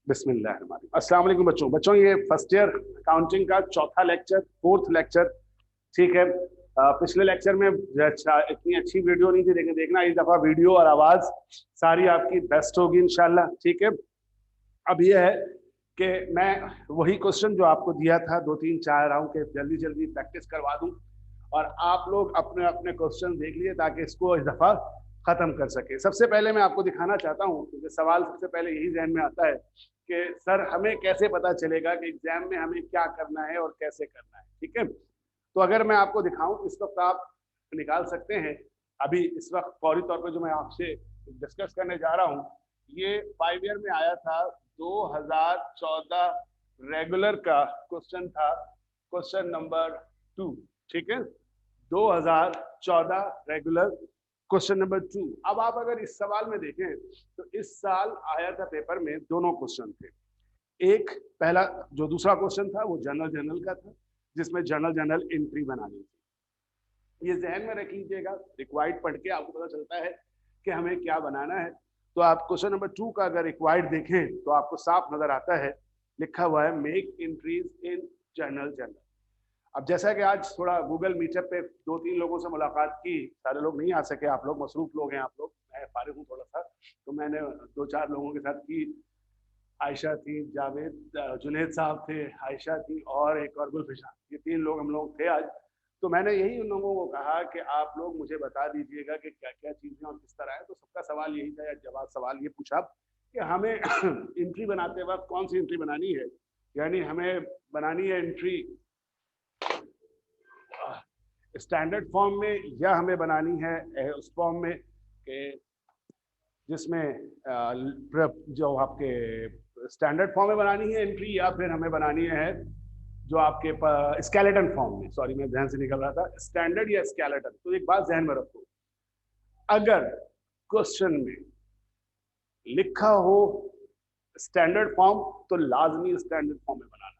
बिस्मिल्लाहिर्रहमानिर्रहीम। अस्सलाम वालेकुम बच्चों, ये फर्स्ट ईयर अकाउंटिंग का चौथा लेक्चर, फोर्थ लेक्चर। ठीक है। पिछले लेक्चर में इतनी अच्छी वीडियो नहीं थी, लेकिन देखना इस दफा वीडियो और आवाज सारी आपकी बेस्ट होगी इंशाल्लाह। ठीक है। अब ये है कि मैं वही क्वेश्चन जो आपको दिया था 2 3 4 राउंड के जल्दी जल्दी प्रैक्टिस करवा दूं, और आप लोग अपने अपने क्वेश्चन देख लिए ताकि इसको इस दफा खत्म कर सके। सबसे पहले मैं आपको दिखाना चाहता हूँ, क्योंकि सवाल सबसे पहले यही जहन में आता है कि सर हमें कैसे पता चलेगा कि एग्जाम में हमें क्या करना है और कैसे करना है। ठीक है। तो अगर मैं आपको दिखाऊं, इस वक्त आप निकाल सकते हैं। अभी इस वक्त फौरी तौर पर जो मैं आपसे डिस्कस करने जा रहा हूँ, ये 5 ईयर में आया था 2014 रेगुलर का क्वेश्चन था, क्वेश्चन नंबर 2। ठीक है। 2014 रेगुलर क्वेश्चन नंबर 2। अब आप अगर इस सवाल में देखें तो इस साल आया था पेपर में दोनों क्वेश्चन थे। एक पहला जो दूसरा क्वेश्चन था वो जनरल का था, जिसमें जनरल एंट्री बनानी थी। ये जहन में रख लीजिएगा, रिक्वायर्ड पढ़ के आपको पता चलता है कि हमें क्या बनाना है। तो आप क्वेश्चन नंबर 2 का अगर रिक्वायर्ड देखें तो आपको साफ नजर आता है, लिखा हुआ है मेक एंट्रीज इन जनरल। अब जैसा कि आज थोड़ा गूगल मीटअप पे 2 3 लोगों से मुलाकात की, सारे लोग नहीं आ सके, आप लोग मसरूफ लोग हैं, आप लोग, मैं फारिग हूँ थोड़ा सा, तो मैंने 2 4 लोगों के साथ की। आयशा थी, जावेद, जुनेद साहब थे, आयशा थी और एक और गुलफिशान, ये 3 लोग हम लोग थे आज। तो मैंने यही उन लोगों को कहा कि आप लोग मुझे बता दीजिएगा कि क्या क्या चीज़ें और किस तरह है। तो सबका सवाल यही था, या जवाब सवाल ये पूछा कि हमें एंट्री बनाते वक्त कौन सी एंट्री बनानी है, यानी हमें बनानी है एंट्री स्टैंडर्ड फॉर्म में, या हमें बनानी है उस फॉर्म में कि जिसमें जो आपके स्टैंडर्ड फॉर्म में बनानी है एंट्री, या फिर हमें बनानी है जो आपके स्केलेटन फॉर्म में। सॉरी, मैं ध्यान से निकल रहा था, स्टैंडर्ड या स्केलेटन। तो एक बात ध्यान में रखो, अगर क्वेश्चन में लिखा हो स्टैंडर्ड फॉर्म तो लाजमी स्टैंडर्ड फॉर्म में बनाना है।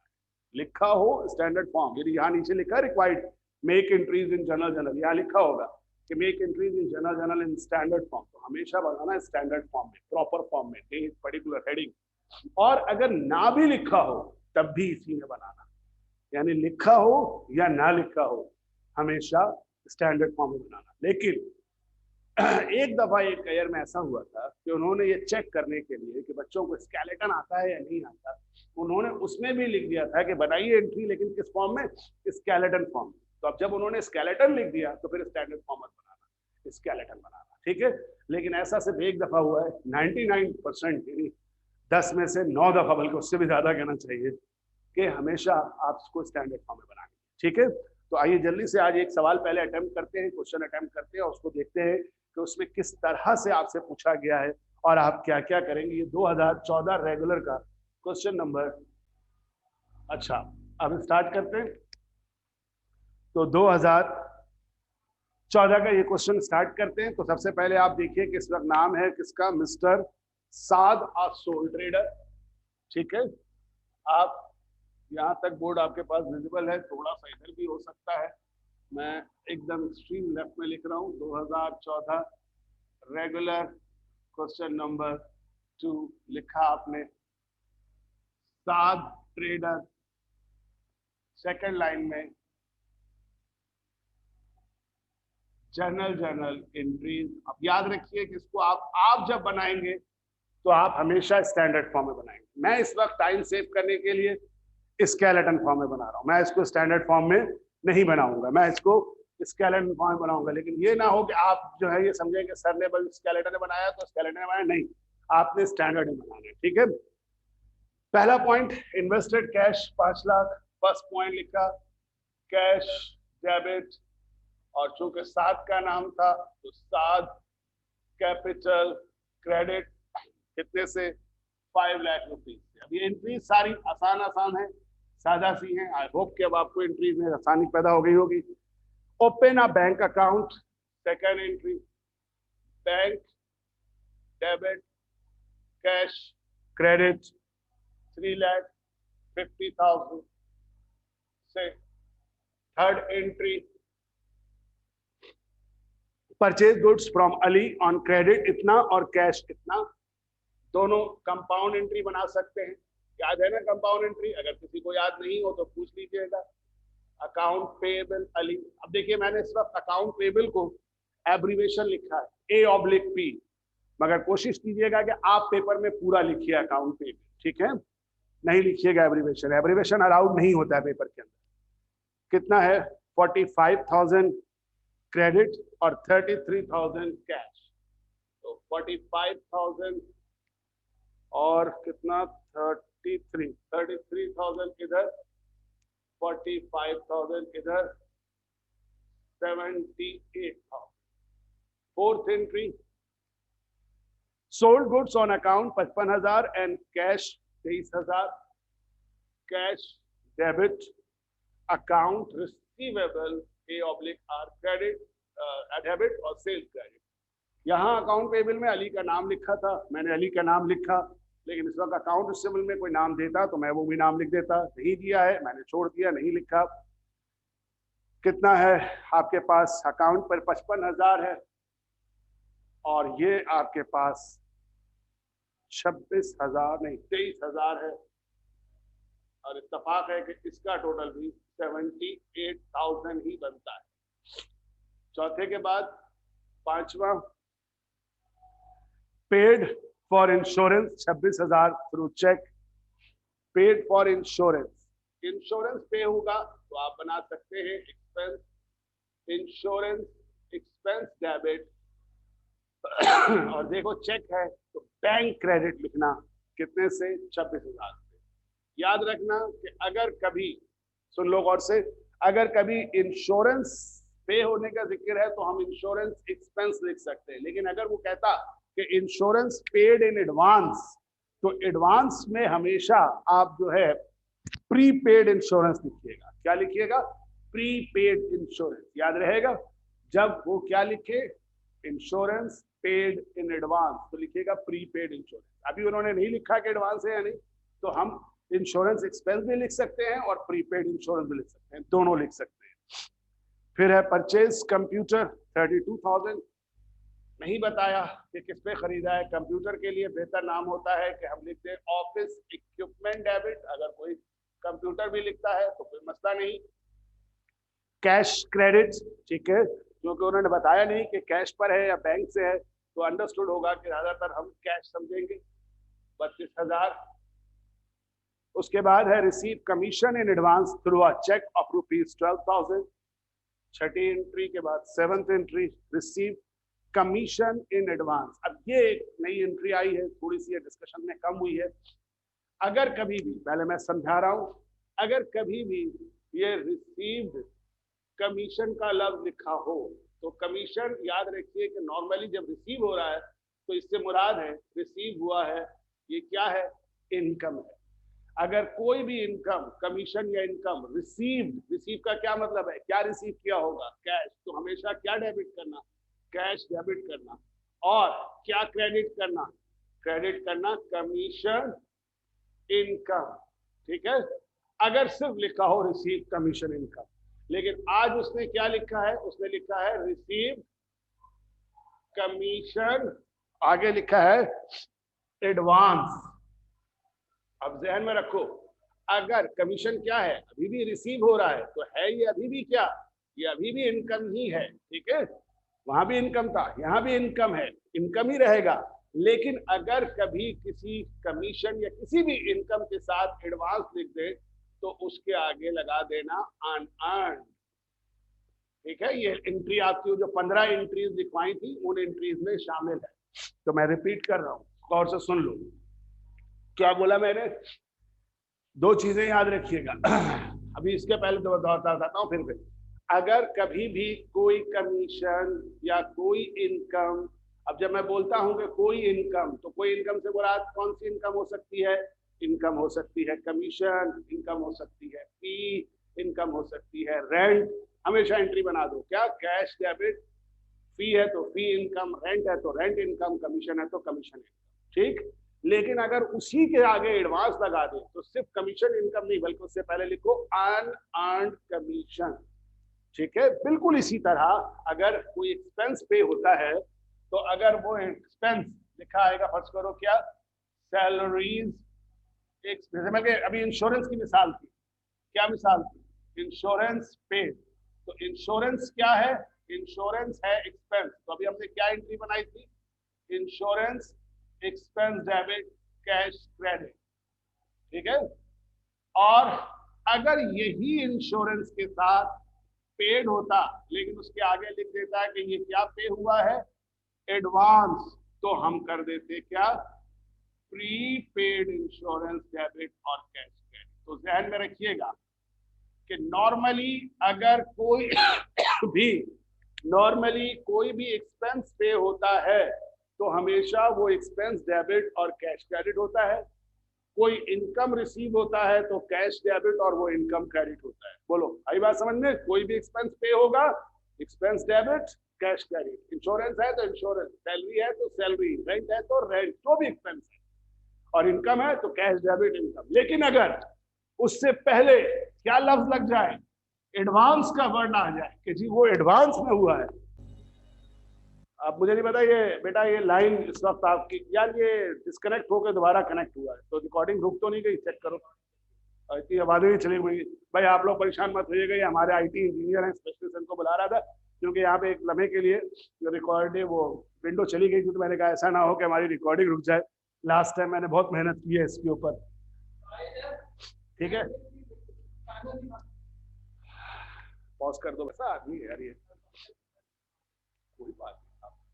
लिखा हो स्टैंडर्ड फॉर्म, यदि यहाँ नीचे लिखा है required make entries in general, यहाँ लिखा होगा कि make entries in general in standard form, तो हमेशा बनाना है स्टैंडर्ड फॉर्म में, प्रॉपर फॉर्म में, डेट, पर्टिकुलर हेडिंग। और अगर ना भी लिखा हो तब भी इसी में बनाना, यानी लिखा हो या ना लिखा हो हमेशा स्टैंडर्ड फॉर्म में बनाना। लेकिन एक दफा एक ईयर में ऐसा हुआ था कि उन्होंने ये चेक करने के लिए कि बच्चों को स्केलेटन आता है या नहीं आता, उन्होंने उसमें भी लिख दिया था कि बनाइए एंट्री, लेकिन किस फॉर्म में, स्केलेटन फॉर्म में। तो अब जब उन्होंने स्केलेटन लिख दिया तो फिर स्टैंडर्ड फॉर्म मत बनाना, स्केलेटन बनाना। ठीक है। लेकिन ऐसा सिर्फ एक दफा हुआ है, 99% यानी 10 में से 9 दफा, बल्कि उससे भी ज्यादा कहना चाहिए, कि हमेशा आपको स्टैंडर्ड फॉर्म में बनानी। ठीक है। तो आइए जल्दी से आज एक सवाल पहले अटेम्प्ट करते हैं, क्वेश्चन अटेम्प्ट करते हैं और उसको देखते हैं कि उसमें किस तरह से आपसे पूछा गया है और आप क्या क्या करेंगे। ये 2014 रेगुलर का क्वेश्चन नंबर। अच्छा, अब स्टार्ट करते हैं। तो 2014 का ये क्वेश्चन स्टार्ट करते हैं। तो सबसे पहले आप देखिए कि इस वक्त नाम है किसका, मिस्टर साद सोल ट्रेडर। ठीक है। आप यहाँ तक बोर्ड आपके पास विजिबल है, थोड़ा सा इधर भी हो सकता है, मैं एकदम एक्सट्रीम लेफ्ट में लिख रहा हूँ। 2014 रेगुलर क्वेश्चन नंबर 2 लिखा आपने, साद ट्रेडर। सेकंड लाइन में जर्नल एंट्रीज। अब याद रखिए कि इसको आप जब बनाएंगे तो आप हमेशा स्टैंडर्ड फॉर्म में बनाएंगे। मैं इस वक्त टाइम सेव करने के लिए स्केलेटन फॉर्म में बना रहा हूं, मैं इसको स्टैंडर्ड फॉर्म में नहीं बनाऊंगा, मैं इसको स्केलेटन फॉर्म में बनाऊंगा। लेकिन ये ना हो कि आप जो है ये समझें कि सर ने बस स्केलेटन ने बनाया तो स्केलेटन ने बनाया, नहीं, आपने स्टैंडर्ड में बनाना है। ठीक है। पहला point, invested cash 5 lakh. First point लिखा कैश डेबिट, और चूंकि साद का नाम था तो साद कैपिटल क्रेडिट, कितने से, 5 लाख रुपीज से। अब ये एंट्री सारी आसान है, सादा सी है। आई होप कि अब आपको एंट्रीज में आसानी पैदा हो गई होगी। Open a bank account, second entry, bank debit cash credit 3,50,000 से। Third entry, purchase goods from Ali on credit इतना और कैश इतना। दोनों कंपाउंड एंट्री बना सकते हैं। याद है ना कंपाउंड एंट्री? अगर किसी को याद नहीं हो तो पूछ लीजिएगा। Account payable Ali. अब देखिए मैंने इस वक्त अकाउंट पेबल को एब्रीवेशन लिखा है A/P, मगर कोशिश कीजिएगा कि आप पेपर में पूरा लिखिए अकाउंट पेबल, ठीक है? नहीं लिखिएगा एब्रीवेशन, एब्रीवेशन अलाउड नहीं होता है पेपर के अंदर। कितना है? 45,000 क्रेडिट और 33,000 कैश। तो 45,000 और कितना 33,000 इधर, 45,000 इधर, 78,000। Fourth entry sold goods on account 55,000 and cash 23,000। Cash debit account receivable A/R credit debit और सेल्स क्रेडिट। यहाँ अकाउंट पेबल में अली का नाम लिखा था, मैंने अली का नाम लिखा, लेकिन इस वक्त अकाउंट रिसीवेबल में कोई नाम देता तो मैं वो भी नाम लिख देता। नहीं दिया है, मैंने छोड़ दिया, नहीं लिखा। कितना है आपके पास? अकाउंट पर 55,000 है और ये आपके पास 26,000 नहीं 23,000 है, और इत्तेफाक है कि इसका टोटल भी 78,000 ही बनता है। चौथे के बाद पांचवा paid for insurance 26,000 through cheque. Paid for insurance, insurance पे होगा तो आप बना सकते हैं एक्सपेंस, इंश्योरेंस एक्सपेंस डेबिट। और देखो चेक है तो बैंक क्रेडिट लिखना, कितने से? 26,000 से। याद रखना कि अगर कभी, सुन लो गौर से, अगर कभी इंश्योरेंस पे होने का जिक्र है तो हम इंश्योरेंस एक्सपेंस लिख सकते हैं, लेकिन अगर वो कहता कि इंश्योरेंस पेड इन एडवांस, तो एडवांस में हमेशा आप जो है प्रीपेड इंश्योरेंस लिखिएगा। क्या लिखिएगा? Prepaid insurance. याद रहेगा जब वो क्या लिखे? इंश्योरेंस पेड इन एडवांस, तो लिखिएगा प्रीपेड इंश्योरेंस। अभी उन्होंने नहीं लिखा कि एडवांस है या नहीं, तो हम इंश्योरेंस एक्सपेंस भी लिख सकते हैं और प्रीपेड इंश्योरेंस भी लिख सकते हैं, दोनों लिख सकते हैं। फिर है परचेज कंप्यूटर 32,000। नहीं बताया कि किस पे खरीदा है। कंप्यूटर के लिए बेहतर नाम होता है कि हम लिखते हैं ऑफिस इक्विपमेंट डेबिट। अगर कोई कंप्यूटर भी लिखता है तो कोई मसला नहीं। कैश क्रेडिट, ठीक है, क्योंकि उन्होंने बताया नहीं कि कैश पर है या बैंक से है, तो अंडरस्टूड होगा कि ज्यादातर हम कैश समझेंगे। 32,000। उसके बाद है receive commission in advance through a cheque of ₹12,000। छठी एंट्री के बाद seventh entry receive commission in advance. अब ये एक नई एंट्री आई है, थोड़ी सी डिस्कशन में कम हुई है। अगर कभी भी, पहले मैं समझा रहा हूं, अगर कभी भी ये रिसीव्ड कमीशन का लफ्ज लिखा हो तो कमीशन याद रखिए कि नॉर्मली जब रिसीव हो रहा है तो इससे मुराद है रिसीव हुआ है, ये क्या है? इनकम है। अगर कोई भी इनकम, कमीशन या इनकम रिसीव्ड, रिसीव का क्या मतलब है? क्या रिसीव किया होगा? कैश। तो हमेशा क्या डेबिट करना? कैश डेबिट करना। और क्या क्रेडिट करना? क्रेडिट करना कमीशन इनकम, ठीक है। अगर सिर्फ लिखा हो रिसीव कमीशन इनकम, लेकिन आज उसने क्या लिखा है? उसने लिखा है रिसीव कमीशन, आगे लिखा है एडवांस। अब ध्यान में रखो, अगर कमीशन क्या है? अभी भी रिसीव हो रहा है, तो है ये अभी भी क्या? ये अभी भी इनकम ही है, ठीक है। वहां भी इनकम था, यहां भी इनकम है, इनकम ही रहेगा। लेकिन अगर कभी किसी कमीशन या किसी भी इनकम के साथ एडवांस लिख दे तो उसके आगे लगा देना अनअर्न्ड, ठीक है। ये एंट्री आपकी जो 15 एंट्रीज लिखवाई थी उन एंट्रीज में शामिल है। तो मैं रिपीट कर रहा हूं, गौर से सुन लो क्या बोला मैंने। दो चीजें याद रखिएगा। अभी इसके पहले तो बताता हूं फिर अगर कभी भी कोई कमीशन या कोई इनकम, अब जब मैं बोलता हूं कि कोई इनकम, तो कोई इनकम से मुराद कौन सी इनकम हो सकती है? इनकम हो सकती है कमीशन, इनकम हो सकती है फी, इनकम हो सकती है रेंट। हमेशा एंट्री बना दो, क्या? कैश डेबिट, फी है तो फी इनकम, रेंट है तो रेंट इनकम, कमीशन है तो कमीशन इनकम, ठीक। लेकिन अगर उसी के आगे एडवांस लगा दे तो सिर्फ कमीशन इनकम नहीं, बल्कि उससे पहले लिखो अनअर्न्ड कमीशन, ठीक है। बिल्कुल इसी तरह अगर कोई एक्सपेंस पे होता है तो अगर वो एक्सपेंस लिखा आएगा, फर्ज करो क्या सैलरीज, एक जैसे मैं अभी इंश्योरेंस की मिसाल थी, क्या मिसाल थी, इंश्योरेंस पेड। तो इंश्योरेंस क्या है, इंश्योरेंस है एक्सपेंस। तो अभी हमने क्या एंट्री बनाई थी, insurance expense debit cash credit, ठीक है। और अगर यही इंश्योरेंस के साथ पेड होता, लेकिन उसके आगे लिख देता है कि ये क्या पे हुआ है, एडवांस, तो हम कर देते क्या, प्रीपेड इंश्योरेंस डेबिट और कैश क्रेडिट। तो ध्यान में रखिएगा कि नॉर्मली अगर कोई भी कोई भी एक्सपेंस पे होता है तो हमेशा वो एक्सपेंस डेबिट और कैश क्रेडिट होता है। कोई इनकम रिसीव होता है तो कैश डेबिट और वो इनकम क्रेडिट होता है। बोलो आई बात समझ में, कोई भी एक्सपेंस पे होगा, expense debit cash credit. Insurance है तो इंश्योरेंस, सैलरी है तो सैलरी, रेंट है तो रेंट, जो भी एक्सपेंस है, और इनकम है तो कैश डेबिट इनकम। लेकिन अगर उससे पहले क्या लफ्ज लग जाए, एडवांस का वर्ड आ जाए कि जी वो एडवांस में हुआ है। आप मुझे नहीं पता ये बेटा, ये लाइन इस वक्त आपकी यार ये डिस्कनेक्ट होकर दोबारा कनेक्ट हुआ है, तो रिकॉर्डिंग रुक तो नहीं गई, चेक करो। इतनी आवाजें नहीं चली गई भाई, आप लोग परेशान मत होइएगा, ये हमारे आईटी इंजीनियर हैं, स्पेशलिस्ट, इनको बुला रहा था क्योंकि यहाँ पे एक लम्हे के लिए रिकॉर्ड वो विंडो चली गई थी, तो मैंने कहा ऐसा ना हो कि हमारी रिकॉर्डिंग रुक जाए। लास्ट टाइम मैंने बहुत मेहनत की है इसके ऊपर, ठीक है। पॉज कर दो, वैसा आदमी है यार ये, कोई बात नहीं,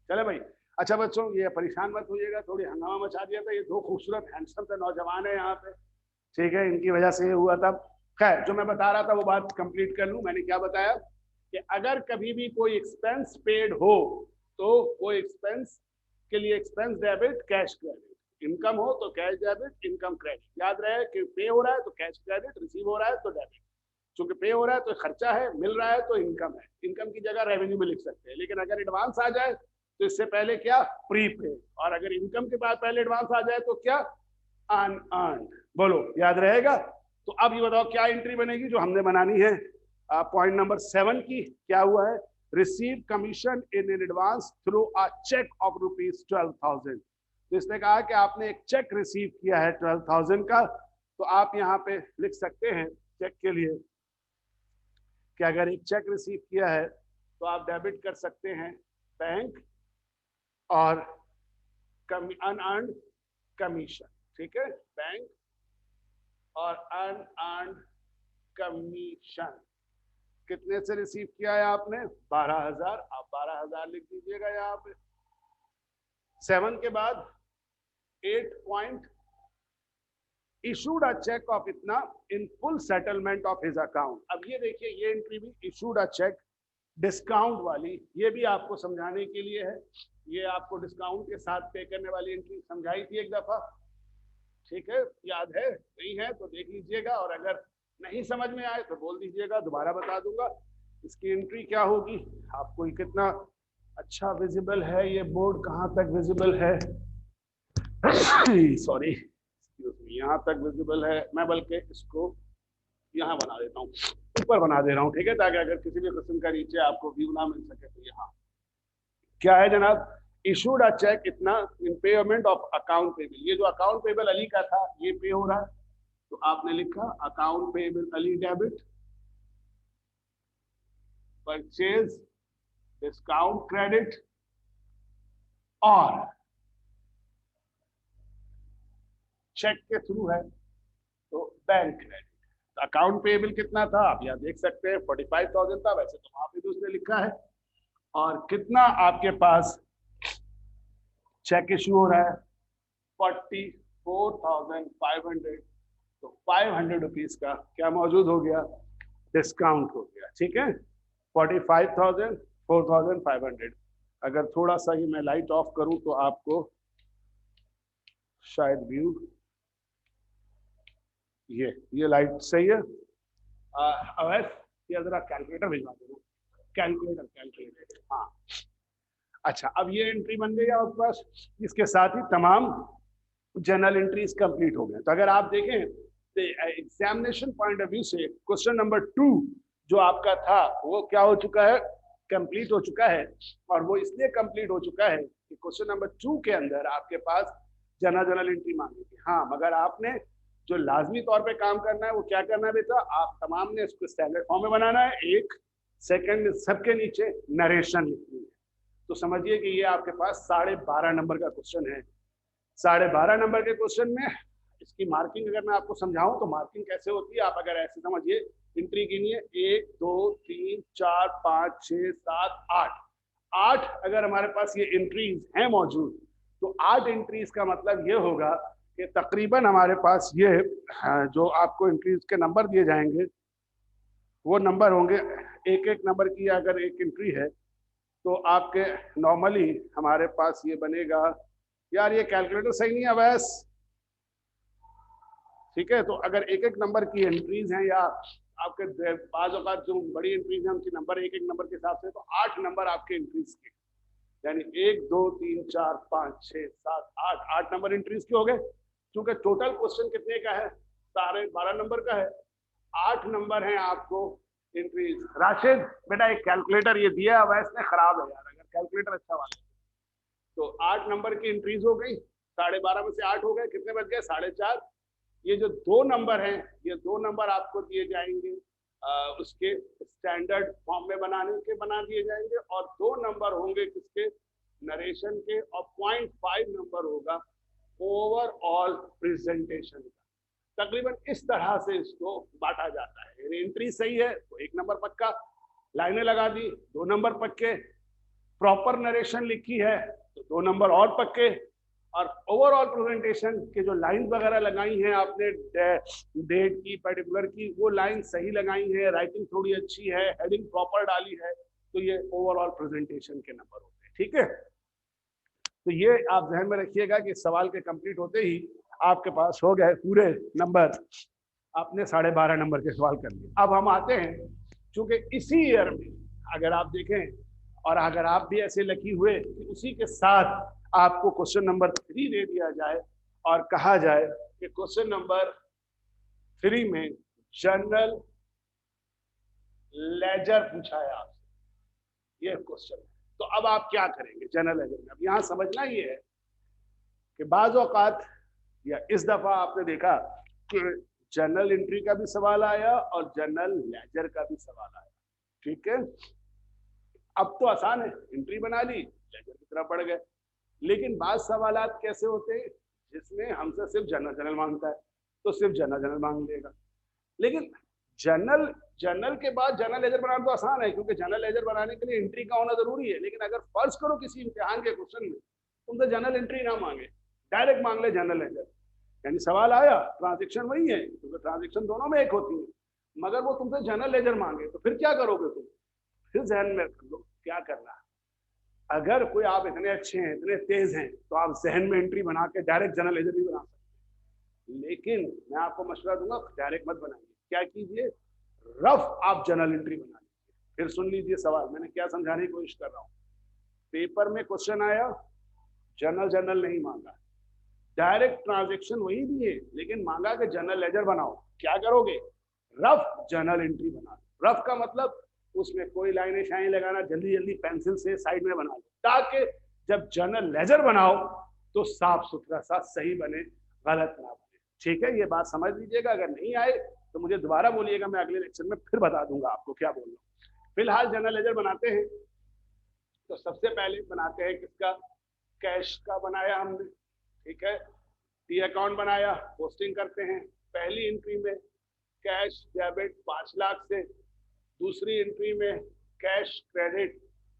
चले भाई। अच्छा बच्चों, ये परेशान मत होइएगा, थोड़ी हंगामा मचा दिया था, ये दो खूबसूरत हैंडसम से नौजवान है यहाँ पे, ठीक है, इनकी वजह से ये हुआ था। खैर, जो मैं बता रहा था वो बात कंप्लीट कर लूं। मैंने क्या बताया कि अगर कभी भी कोई एक्सपेंस पेड हो तो वो एक्सपेंस के लिए expense debit cash credit, income हो तो कैश डेबिट इनकम क्रेडिट। याद रहे कि पे हो रहा है तो कैश क्रेडिट, रिसीव हो रहा है तो डेबिट। चूंकि पे हो रहा है तो खर्चा है, मिल रहा है तो इनकम है, इनकम की जगह रेवेन्यू में लिख सकते हैं। लेकिन अगर एडवांस आ जाए तो इससे पहले क्या, प्री पे, और अगर इनकम के बाद पहले एडवांस आ जाए तो क्या, अनअर्न्ड। बोलो याद रहेगा। तो अब ये बताओ क्या एंट्री बनेगी जो हमने बनानी है पॉइंट नंबर 7 की, क्या हुआ है, receive commission in advance through a cheque of ₹12,000। तो इसने कहा कि आपने एक चेक रिसीव किया है 12,000 का, तो आप यहाँ पे लिख सकते हैं चेक के लिए कि अगर एक चेक रिसीव किया है तो आप डेबिट कर सकते हैं बैंक और अनअर्न्ड कमीशन, ठीक है, बैंक और अनअर्न्ड कमीशन कितने से रिसीव किया है आपने, 12,000। आप 12,000 लिख दीजिएगा यहाँ पे। 7 के बाद 8 point, issued a cheque of इतना in full settlement of his account. अब ये देखिए, ये एंट्री भी इशूड अ चेक डिस्काउंट वाली, ये भी आपको समझाने के लिए है। ये आपको डिस्काउंट के साथ पे करने वाली एंट्री समझाई थी एक दफा, ठीक है, याद है, नहीं है तो देख लीजिएगा, और अगर नहीं समझ में आए तो बोल दीजिएगा, दोबारा बता दूंगा। इसकी एंट्री क्या होगी, आपको कितना अच्छा विजिबल है ये बोर्ड, कहाँ तक विजिबल है सॉरी, यहाँ तक विजिबल है। मैं बल्कि इसको यहाँ बना देता हूँ, ऊपर बना दे रहा हूँ, ठीक है, ताकि अगर किसी भी किस्म का नीचे आपको व्यू ना मिल सके तो यहाँ क्या है जनाब, इशूड अ चेक इतना इन पेमेंट ऑफ अकाउंट पेबल। ये जो अकाउंट पेबल अली का था ये पे हो रहा है, तो आपने लिखा account payable Ali debit, purchase discount credit और चेक के थ्रू है तो बैंक क्रेडिट। तो अकाउंट पेबल कितना था आप यहाँ देख सकते हैं, 45,000 था, वैसे तो वहां पे भी उसने लिखा है। और कितना आपके पास चेक इशू हो रहा है, 44,500। तो 500 रुपीज का क्या मौजूद हो गया, डिस्काउंट हो गया, ठीक है। 45,000 4,500। अगर थोड़ा सा ही मैं लाइट ऑफ करूं तो आपको शायद व्यू, ये लाइट सही है। अवैस ये जरा कैलकुलेटर भिजवा दो, कैलकुलेटर, हाँ। अच्छा, अब ये एंट्री बन गई आपके पास, इसके साथ ही तमाम जनरल एंट्रीज कंप्लीट हो गए। तो अगर आप देखें तो एग्जामिनेशन पॉइंट ऑफ व्यू से क्वेश्चन नंबर 2 जो आपका था वो क्या हो चुका है, कंप्लीट हो चुका है। और वो इसलिए कंप्लीट हो चुका है कि क्वेश्चन नंबर 2 के अंदर आपके पास जनरल एंट्री मांगेगी। हाँ, मगर आपने जो लाजमी तौर पे काम करना है वो क्या करना है बेटा, आप तमाम ने इसको स्टैंडर्ड फॉर्म में बनाना है। एक सेकंड सबके नीचे नरेशन लिखनी है। तो समझिए कि ये आपके पास 12.5 नंबर का क्वेश्चन है। 12.5 नंबर के क्वेश्चन में इसकी मार्किंग अगर मैं आपको समझाऊं तो मार्किंग कैसे होती है, आप अगर ऐसे समझिए, एंट्री गिनिए 1 2 3 4 5 6 7 8, 8 अगर हमारे पास ये एंट्रीज हैं मौजूद, तो 8 एंट्रीज का मतलब ये होगा कि तकरीबन हमारे पास ये जो आपको एंट्रीज के नंबर दिए जाएंगे वो नंबर होंगे, एक एक नंबर की अगर एक एंट्री है तो आपके नॉर्मली हमारे पास ये बनेगा, यार ये कैलकुलेटर सही नहीं है वैस, ठीक है। तो अगर एक एक नंबर की एंट्रीज हैं या आपके बाज़ औक़ात जो बड़ी एंट्रीज हैं उनकी नंबर एक एक नंबर के हिसाब से, तो 8 नंबर आपके एंट्रीज के, यानी 1 2 3 4 5 6 7 8, 8 नंबर एंट्रीज के हो गए। क्योंकि टोटल क्वेश्चन कितने का है, 12.5 नंबर का है, 8 नंबर हैं आपको एंट्रीज। राशिद बेटा एक कैलकुलेटर ये दिया है इसने खराब है यार, अगर कैलकुलेटर अच्छा वाला तो 8 नंबर की एंट्रीज हो गई, 12.5 में से 8 हो गए, कितने बच गए 4.5। ये जो 2 नंबर हैं, ये 2 नंबर आपको दिए जाएंगे उसके स्टैंडर्ड फॉर्म में बना दिए जाएंगे, और 2 नंबर होंगे किसके, नरेशन के, और 0.5 नंबर होगा ओवरऑल प्रेजेंटेशन का। तकरीबन इस तरह से इसको बांटा जाता है। एंट्री सही है तो 1 नंबर पक्का, लाइनें लगा दी 2 नंबर पक्के, प्रॉपर नरेशन लिखी है तो 2 नंबर और पक्के, और ओवरऑल प्रेजेंटेशन के जो लाइन वगैरह लगाई हैं आपने डेट की पर्टिकुलर की, वो लाइन सही लगाई है, राइटिंग थोड़ी अच्छी है, हेडिंग प्रॉपर डाली है, तो ये ओवरऑल प्रेजेंटेशन के नंबर होते हैं, ठीक है। तो ये आप ध्यान में रखिएगा कि सवाल के कंप्लीट होते ही आपके पास हो गए पूरे नंबर, आपने 12.5 नंबर के सवाल कर लिए। अब हम आते हैं, चूंकि इसी ईयर में अगर आप देखें और अगर आप भी ऐसे लकी हुए कि उसी के साथ आपको क्वेश्चन नंबर 3 दे दिया जाए और कहा जाए कि क्वेश्चन नंबर 3 में जनरल लेजर पूछा है आपसे, ये क्वेश्चन है। तो अब आप क्या करेंगे जनरल लेजर में। अब यहां समझना ये है कि बाज़ औक़ात या इस दफा आपने देखा कि जनरल एंट्री का भी सवाल आया और जनरल लेजर का भी सवाल आया, ठीक है। अब तो आसान है, एंट्री बना ली, लेजर की तरफ बढ़ गए। लेकिन बात सवालात कैसे होते हैं जिसमें हमसे सिर्फ जनरल मांगता है तो सिर्फ जनरल मांग लेगा, लेकिन जनरल के बाद जनरल लेजर बनाना तो आसान है, क्योंकि जनरल लेजर बनाने के लिए एंट्री का होना जरूरी है। लेकिन अगर फर्ज करो किसी इम्तिहान के क्वेश्चन में तुमसे जनरल एंट्री ना मांगे, डायरेक्ट मांग ले जनरल लेजर, यानी सवाल आया ट्रांजेक्शन वही है, क्योंकि ट्रांजेक्शन दोनों में एक होती है, मगर वो तुमसे जनरल लेजर मांगे, तो फिर क्या करोगे तुम, फिर जहन में रख लो क्या करना है। अगर कोई आप इतने अच्छे हैं, इतने तेज हैं, तो आप जहन में एंट्री बना के डायरेक्ट जनरल लेजर भी बना सकते हैं। लेकिन मैं आपको मशवरा दूंगा डायरेक्ट मत बनाइए, क्या कीजिए, रफ आप जनरल एंट्री बना लीजिए। फिर सुन लीजिए सवाल, मैंने क्या समझाने की कोशिश कर रहा हूँ। पेपर में क्वेश्चन आया, जनरल नहीं मांगा, डायरेक्ट ट्रांजेक्शन वही दिए, लेकिन मांगा कि जनरल लेजर बनाओ, क्या करोगे, रफ जनरल एंट्री बना। रफ का मतलब उसमें कोई लाइनें शाइनें लगाना, जल्दी जल्दी पेंसिल से साइड में बना लो, ताकि जब जनरल लेजर बनाओ तो साफ सुथरा सा सही बने, गलत ना बने, ठीक है। ये बात समझ लीजिएगा, अगर नहीं आए तो मुझे दोबारा बोलिएगा, मैं अगले लेक्चर में फिर बता दूंगा आपको क्या बोल रहा हूँ। फिलहाल जनरल लेजर बनाते हैं, तो सबसे पहले बनाते हैं किसका, कैश का बनाया हमने, ठीक है। टी अकाउंट बनाया, पोस्टिंग करते हैं। पहली एंट्री में कैश डेबिट 5 लाख से, दूसरी एंट्री में कैश क्रेडिट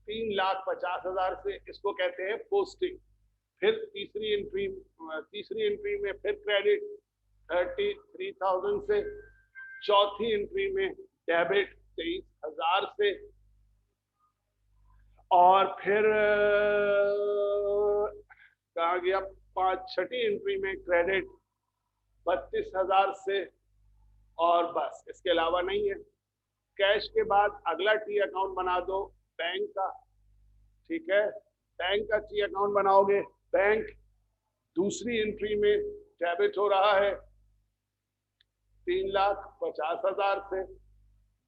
3,50,000 से, इसको कहते हैं पोस्टिंग। फिर तीसरी एंट्री में फिर क्रेडिट 33,000 से, चौथी एंट्री में डेबिट 23,000 से, और फिर कहा गया छठी एंट्री में क्रेडिट 32,000 से, और बस, इसके अलावा नहीं है। कैश के बाद अगला टी अकाउंट बना दो बैंक का, ठीक है। बैंक का टी अकाउंट बनाओगे, बैंक दूसरी एंट्री में डेबिट हो रहा है 3,50,000 से,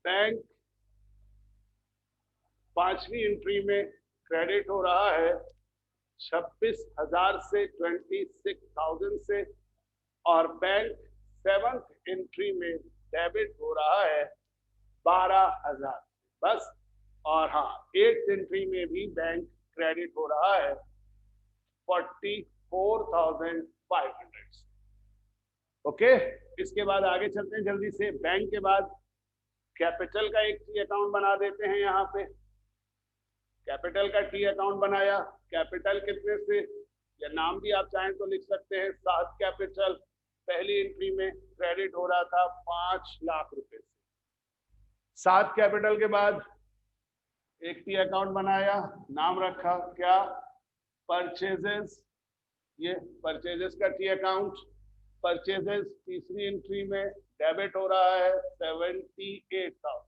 बैंक पांचवी एंट्री में क्रेडिट हो रहा है 26,000 से 26,000 से, और बैंक 7th एंट्री में डेबिट हो रहा है 12,000 बस। और हाँ 8th एंट्री में भी बैंक क्रेडिट हो रहा है 44,500। ओके, इसके बाद आगे चलते हैं जल्दी से। बैंक के बाद कैपिटल का एक टी अकाउंट बना देते हैं। यहाँ पे कैपिटल का टी अकाउंट बनाया। कैपिटल कितने से, या नाम भी आप चाहें तो लिख सकते हैं, सात कैपिटल। पहली एंट्री में क्रेडिट हो रहा था 5 लाख रुपए से। 7 कैपिटल के बाद एक टी अकाउंट बनाया, नाम रखा क्या, परचेजेस। ये परचेजेस का टी अकाउंट। परचेजेस तीसरी एंट्री में डेबिट हो रहा है 78,000।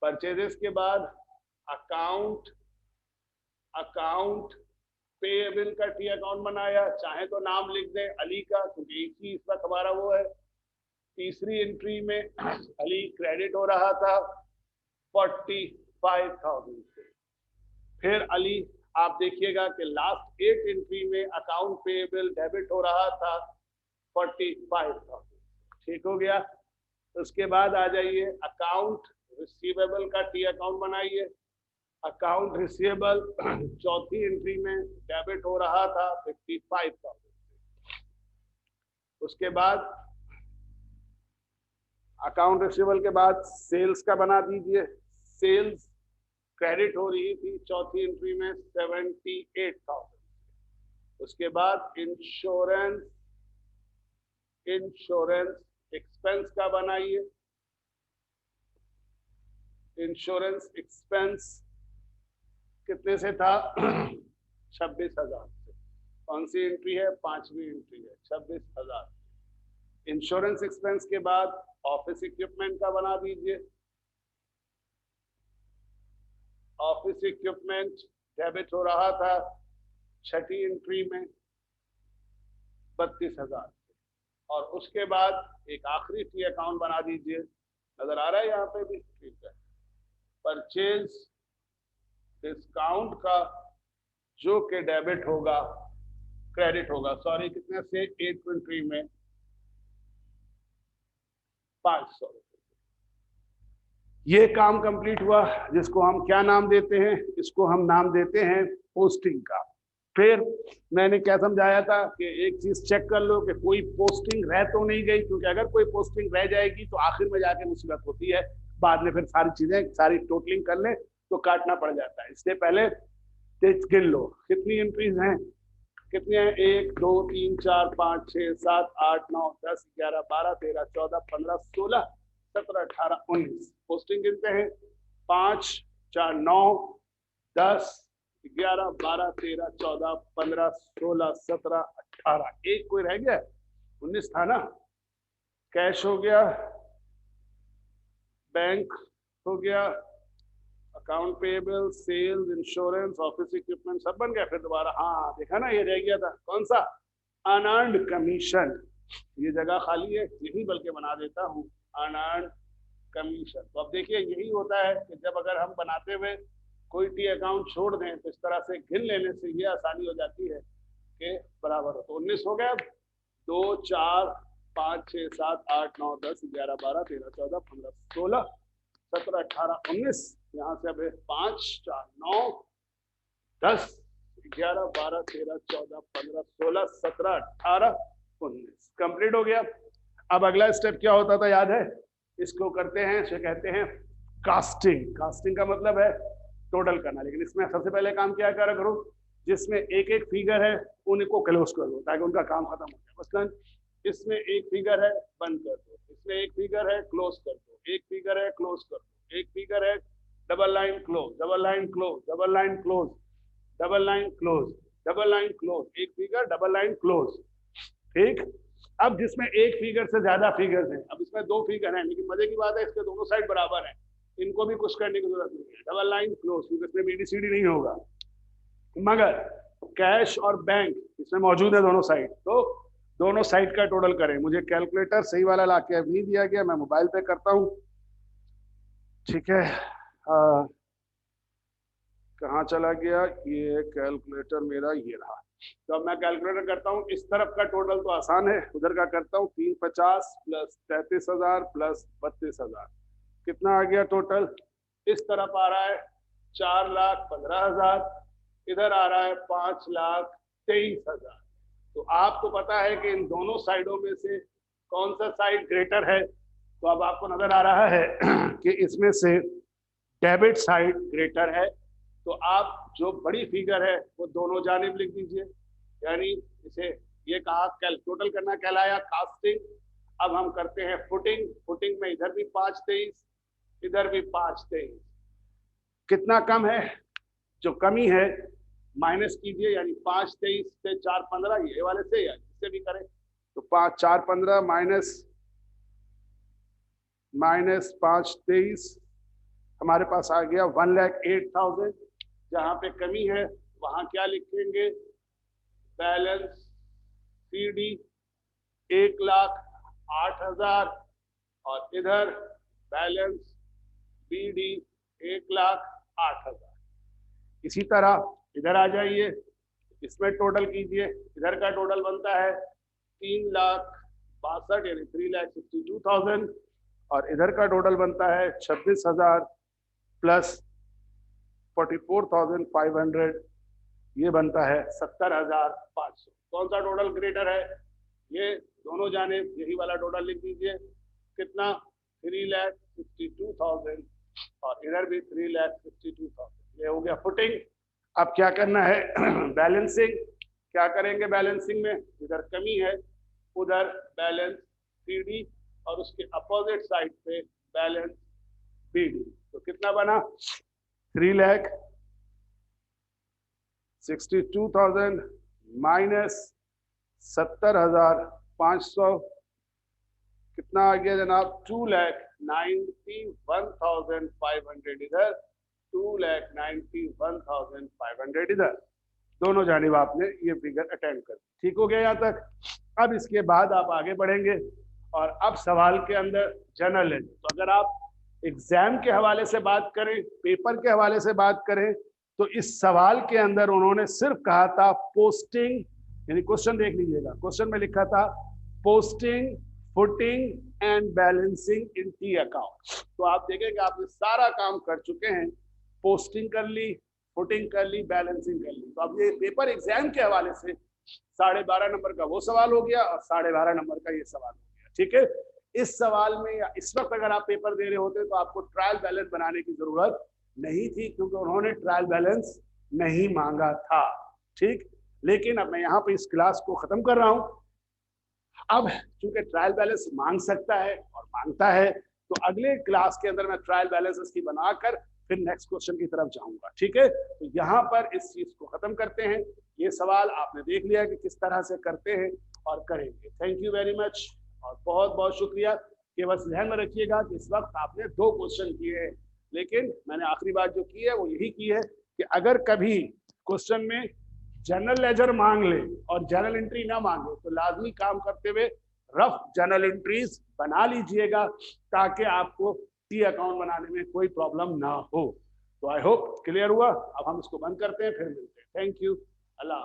परचेजेस के बाद अकाउंट पेएबल का टी अकाउंट बनाया, चाहे तो नाम लिख दें अली का, क्योंकि एक ही इस वक्त हमारा वो है। तीसरी एंट्री में अली क्रेडिट हो रहा था 45,000 से। फिर अली, आप देखिएगा कि लास्ट 8 एंट्री में अकाउंट पेएबल डेबिट हो रहा था 45,000। ठीक हो गया। उसके बाद आ जाइए अकाउंट रिसीवेबल का टी अकाउंट बनाइए। अकाउंट रिसीवेबल चौथी एंट्री में डेबिट हो रहा था 55,000। उसके बाद अकाउंट रिसीवेबल के बाद सेल्स का बना दीजिए। सेल्स क्रेडिट हो रही थी चौथी एंट्री में 78,000। उसके बाद इंश्योरेंस एक्सपेंस का बनाइए। इंश्योरेंस एक्सपेंस कितने से था 26,000 से। कौन सी एंट्री है, 5वीं एंट्री है, 26,000। इंश्योरेंस एक्सपेंस के बाद ऑफिस इक्विपमेंट का बना दीजिए। ऑफिस इक्विपमेंट डेबिट हो रहा था छठी एंट्री में 32,000 से। और उसके बाद एक आखिरी टी अकाउंट बना दीजिए। नजर आ रहा है यहाँ पे भी, ठीक है। परचेज डिस्काउंट का जो कि डेबिट होगा, क्रेडिट होगा, सॉरी, कितने से 8 एंट्री में 500 रुपए। ये काम कंप्लीट हुआ, जिसको हम क्या नाम देते हैं, इसको हम नाम देते हैं पोस्टिंग का। फिर मैंने क्या समझाया था कि एक चीज चेक कर लो कि कोई पोस्टिंग रह तो नहीं गई, क्योंकि अगर कोई पोस्टिंग रह जाएगी तो आखिर में जाके मुसीबत होती है। बाद में फिर सारी चीजें सारी टोटलिंग कर ले तो काटना पड़ जाता है। इससे पहले गिन लो कितनी एंट्रीज हैं, कितनी है, 1 2 3 4 5 6 7 8 9 10 11 12 13 14 15 16 17 18 19 पोस्टिंग गिनते हैं। 5 4 9 10 11 12 13 14 15 16 17 18, एक कोई रह गया, 19 था ना। कैश हो गया, बैंक हो गया, account payable, sales, insurance, office equipment सब बन गया। फिर दोबारा, हाँ देखा ना, ये रह गया था कौन सा, अनअर्न्ड कमीशन। ये जगह खाली है, यही बल्कि बना देता हूँ अनअर्न्ड कमीशन। तो अब देखिए यही होता है कि जब अगर हम बनाते हुए कोई टी अकाउंट छोड़ दें तो इस तरह से गिन लेने से ये आसानी हो जाती है कि बराबर हो। तो 19 हो गया। 2 4 5 6 7 8 9 10 11 12 13 14 15 16 17 18 19। यहाँ से अब 5 4 9 10 11 12 13 14 15 16 17 18 19 कंप्लीट हो गया। अब अगला स्टेप क्या होता था याद है, इसको करते हैं, इसे कहते हैं कास्टिंग। कास्टिंग का मतलब है टोटल करना, लेकिन इसमें सबसे पहले काम क्या करो, जिसमें एक एक फिगर है उनको क्लोज कर दो ताकि उनका काम खत्म हो जाए। मसलन इसमें एक फिगर है, बंद कर दो। इसमें एक फिगर है, क्लोज कर दो। एक फिगर है, क्लोज कर दो। एक फिगर है, double line close, double line close, double line close, double line close, double line close, एक फिगर, डबल लाइन क्लोज। ठीक। अब जिसमें एक फिगर से ज्यादा फिगर हैं, अब इसमें 2 फिगर हैं, लेकिन मजे की बात है इसके दोनों साइड बराबर हैं, इनको भी कुछ करने की जरूरत नहीं है। डबल लाइन क्लोज, क्योंकि इसमें BDCD नहीं होगा, मगर कैश और बैंक इसमें मौजूद है दोनों साइड। तो दोनों साइड का टोटल करें। मुझे कैलकुलेटर सही वाला लाके नहीं दिया गया, मैं मोबाइल पे करता हूँ, ठीक है। कहाँ चला गया ये कैलकुलेटर मेरा, ये रहा। तो अब मैं कैलकुलेटर करता हूँ, इस तरफ का टोटल तो आसान है, उधर का करता हूँ। 350 प्लस 33,000 प्लस 32,000, कितना आ गया टोटल? इस तरफ आ रहा है 4,15,000, इधर आ रहा है 5,23,000। तो आपको पता है कि इन दोनों साइडों में से कौन सा साइड ग्रेटर है। तो अब आपको नजर आ रहा है कि इसमें से डेबिट साइड ग्रेटर है। तो आप जो बड़ी फिगर है वो दोनों जानिब लिख दीजिए, यानी इसे ये कहा टोटल करना कहलाया कास्टिंग। अब हम करते हैं फुटिंग। फुटिंग में इधर भी 5,23, इधर भी 5,23। कितना कम है? जो कमी है माइनस कीजिए, यानी 5,23 से 4,15, ये वाले से या इससे भी करें तो 4,15 माइनस 5,23 हमारे पास आ गया 1,08,000। जहां पे कमी है वहां क्या लिखेंगे? बैलेंस सीडी 1,08,000 और इधर बैलेंस बीडी 1,08,000। इसी तरह इधर आ जाइए, इसमें टोटल कीजिए। इधर का टोटल बनता है 3,62,000 यानी 3,62,000 और इधर का टोटल बनता है 26,000 प्लस 44,500, ये बनता है 70,500। कौन सा टोटल ग्रेटर है? ये दोनों जाने यही वाला टोटल लिख दीजिए। कितना? 3,62,000 और इधर भी 3,62,000। ये हो गया फुटिंग। अब क्या करना है? बैलेंसिंग। क्या करेंगे बैलेंसिंग में? इधर कमी है, उधर बैलेंस सीडी और उसके अपोजिट साइड पे बैलेंस बीडी। तो कितना बना? 3,62,000 माइनस 70,500, कितना आ गया जनाब? 2,91,500 इधर, 2,91,500 इधर। दोनों जानिब आपने ये फिगर अटेंड कर, ठीक हो गया यहाँ तक। अब इसके बाद आप आगे बढ़ेंगे और अब सवाल के अंदर जनरल है। तो अगर आप एग्जाम के हवाले से बात करें, पेपर के हवाले से बात करें, तो इस सवाल के अंदर उन्होंने सिर्फ कहा था पोस्टिंग, यानी क्वेश्चन देख लीजिएगा, क्वेश्चन में लिखा था posting, footing and balancing in T account. तो आप देखेंगे आपने सारा काम कर चुके हैं, पोस्टिंग कर ली, फुटिंग कर ली, बैलेंसिंग कर ली। तो अब ये पेपर एग्जाम के हवाले से 12.5 नंबर का वो सवाल हो गया और 12.5 नंबर का ये सवाल हो गया, ठीक है। इस सवाल में या इस वक्त अगर आप पेपर दे रहे होते तो आपको ट्रायल बैलेंस बनाने की जरूरत नहीं थी, क्योंकि उन्होंने ट्रायल बैलेंस नहीं मांगा था, ठीक। लेकिन अब मैं यहाँ पे इस क्लास को खत्म कर रहा हूं। अब चूंकि ट्रायल बैलेंस मांग सकता है और मांगता है, तो अगले क्लास के अंदर मैं ट्रायल बैलेंस इसकी बनाकर फिर नेक्स्ट क्वेश्चन की तरफ जाऊंगा, ठीक है। तो यहाँ पर इस चीज को खत्म करते हैं। ये सवाल आपने देख लिया कि किस तरह से करते हैं और करेंगे। थैंक यू वेरी मच और बहुत बहुत शुक्रिया। कि बस ध्यान में रखिएगा कि इस वक्त आपने 2 क्वेश्चन किए हैं, लेकिन मैंने आखिरी बात जो की है वो यही की है कि अगर कभी क्वेश्चन में जनरल लेजर मांग ले और जर्नल एंट्री ना मांगे तो लाजमी काम करते हुए रफ जर्नल एंट्रीज बना लीजिएगा, ताकि आपको टी अकाउंट बनाने में कोई प्रॉब्लम ना हो। तो आई होप क्लियर हुआ। अब हम इसको बंद करते हैं, फिर मिलते हैं। Thank you, Allah.